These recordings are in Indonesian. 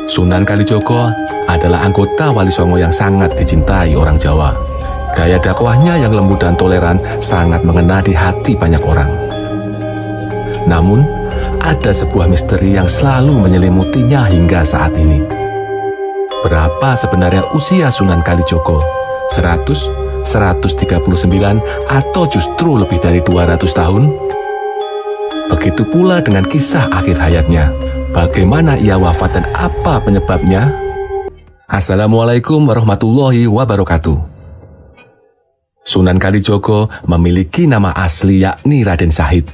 Sunan Kalijogo adalah anggota Wali Songo yang sangat dicintai orang Jawa. Gaya dakwahnya yang lembut dan toleran sangat mengena di hati banyak orang. Namun, ada sebuah misteri yang selalu menyelimutinya hingga saat ini. Berapa sebenarnya usia Sunan Kalijogo? 100, 139, atau justru lebih dari 200 tahun? Begitu pula dengan kisah akhir hayatnya. Bagaimana ia wafat dan apa penyebabnya? Assalamualaikum warahmatullahi wabarakatuh. Sunan Kalijogo memiliki nama asli yakni Raden Sahid.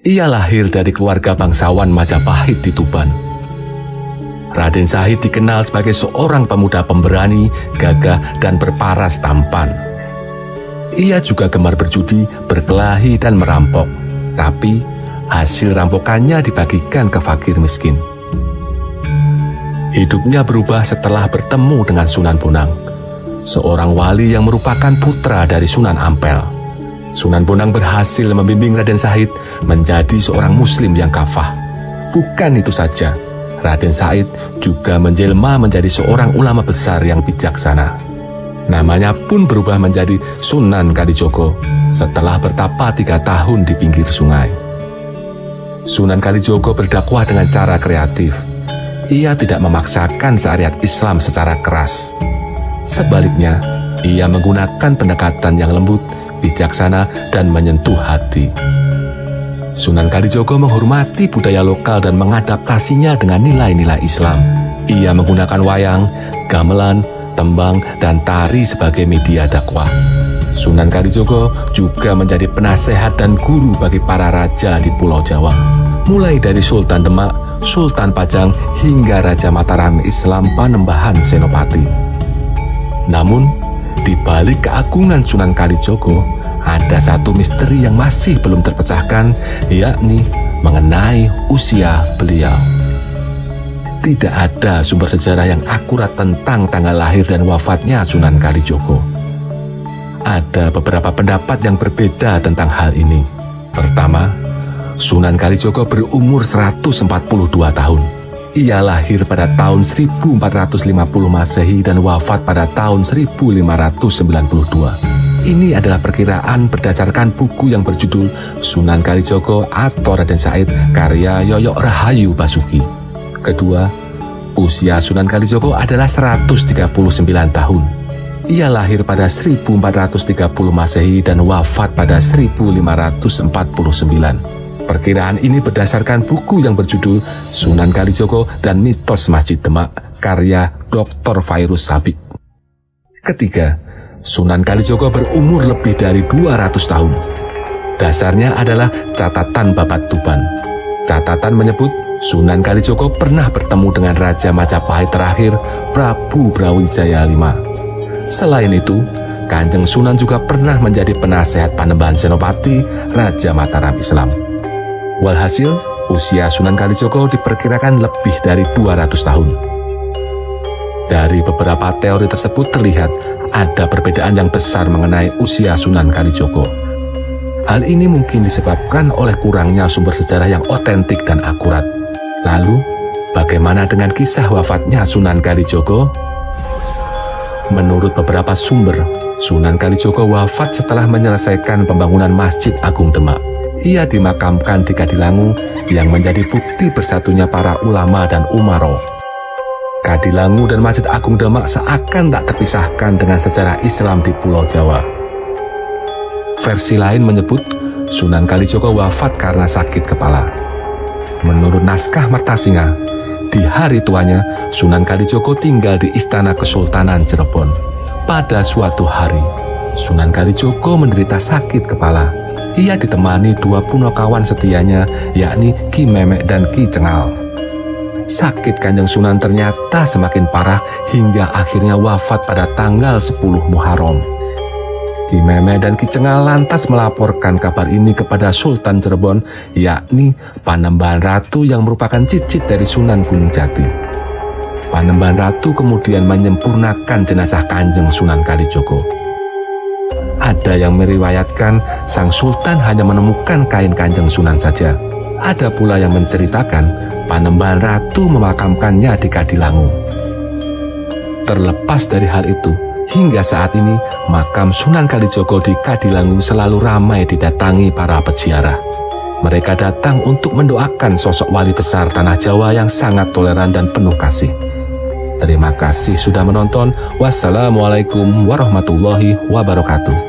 Ia lahir dari keluarga bangsawan Majapahit di Tuban. Raden Sahid dikenal sebagai seorang pemuda pemberani, gagah, dan berparas tampan. Ia juga gemar berjudi, berkelahi, dan merampok. Tapi hasil rampokannya dibagikan ke fakir miskin. Hidupnya berubah setelah bertemu dengan Sunan Bonang, seorang wali yang merupakan putra dari Sunan Ampel. Sunan Bonang berhasil membimbing Raden Sahid menjadi seorang muslim yang kafah. Bukan itu saja, Raden Sahid juga menjelma menjadi seorang ulama besar yang bijaksana. Namanya pun berubah menjadi Sunan Kalijogo setelah bertapa 3 tahun di pinggir sungai. Sunan Kalijogo berdakwah dengan cara kreatif. Ia tidak memaksakan syariat Islam secara keras. Sebaliknya, ia menggunakan pendekatan yang lembut, bijaksana, dan menyentuh hati. Sunan Kalijogo menghormati budaya lokal dan mengadaptasinya dengan nilai-nilai Islam. Ia menggunakan wayang, gamelan, tembang, dan tari sebagai media dakwah. Sunan Kalijogo juga menjadi penasehat dan guru bagi para raja di Pulau Jawa, mulai dari Sultan Demak, Sultan Pajang, hingga Raja Mataram Islam Panembahan Senopati. Namun, di balik keagungan Sunan Kalijogo, ada satu misteri yang masih belum terpecahkan, yakni mengenai usia beliau. Tidak ada sumber sejarah yang akurat tentang tanggal lahir dan wafatnya Sunan Kalijogo. Ada beberapa pendapat yang berbeda tentang hal ini. Pertama, Sunan Kalijogo berumur 142 tahun. Ia lahir pada tahun 1450 Masehi dan wafat pada tahun 1592. Ini adalah perkiraan berdasarkan buku yang berjudul Sunan Kalijogo atau Raden Sahid karya Yoyok Rahayu Basuki. Kedua, usia Sunan Kalijogo adalah 139 tahun. Ia lahir pada 1430 Masehi dan wafat pada 1549. Perkiraan ini berdasarkan buku yang berjudul Sunan Kalijogo dan Mitos Masjid Demak karya Dr. Fairuz Sabik. Ketiga, Sunan Kalijogo berumur lebih dari 200 tahun. Dasarnya adalah catatan Babat Tuban. Catatan menyebut Sunan Kalijogo pernah bertemu dengan Raja Majapahit terakhir, Prabu Brawijaya V. Selain itu, Kanjeng Sunan juga pernah menjadi penasehat Panembahan Senopati, Raja Mataram Islam. Walhasil, usia Sunan Kalijogo diperkirakan lebih dari 200 tahun. Dari beberapa teori tersebut terlihat ada perbedaan yang besar mengenai usia Sunan Kalijogo. Hal ini mungkin disebabkan oleh kurangnya sumber sejarah yang otentik dan akurat. Lalu, bagaimana dengan kisah wafatnya Sunan Kalijogo? Menurut beberapa sumber, Sunan Kalijogo wafat setelah menyelesaikan pembangunan Masjid Agung Demak. Ia dimakamkan di Kadilangu yang menjadi bukti bersatunya para ulama dan umaro. Kadilangu dan Masjid Agung Demak seakan tak terpisahkan dengan sejarah Islam di Pulau Jawa. Versi lain menyebut Sunan Kalijogo wafat karena sakit kepala. Menurut naskah Martasinga, di hari tuanya, Sunan Kalijogo tinggal di Istana Kesultanan Cirebon. Pada suatu hari, Sunan Kalijogo menderita sakit kepala. Ia ditemani 2 punakawan setianya, yakni Ki Memek dan Ki Cengal. Sakit Kanjeng Sunan ternyata semakin parah hingga akhirnya wafat pada tanggal 10 Muharram. Ki Memek dan Ki Cengal lantas melaporkan kabar ini kepada Sultan Cirebon, yakni Panembahan Ratu yang merupakan cicit dari Sunan Gunung Jati. Panembahan Ratu kemudian menyempurnakan jenazah Kanjeng Sunan Kalijogo. Ada yang meriwayatkan Sang Sultan hanya menemukan kain Kanjeng Sunan saja. Ada pula yang menceritakan Panembahan Ratu memakamkannya di Kadilangu. Terlepas dari hal itu, hingga saat ini makam Sunan Kalijogo di Kadilangu selalu ramai didatangi para peziarah. Mereka datang untuk mendoakan sosok wali besar tanah Jawa yang sangat toleran dan penuh kasih. Terima kasih sudah menonton. Wassalamualaikum warahmatullahi wabarakatuh.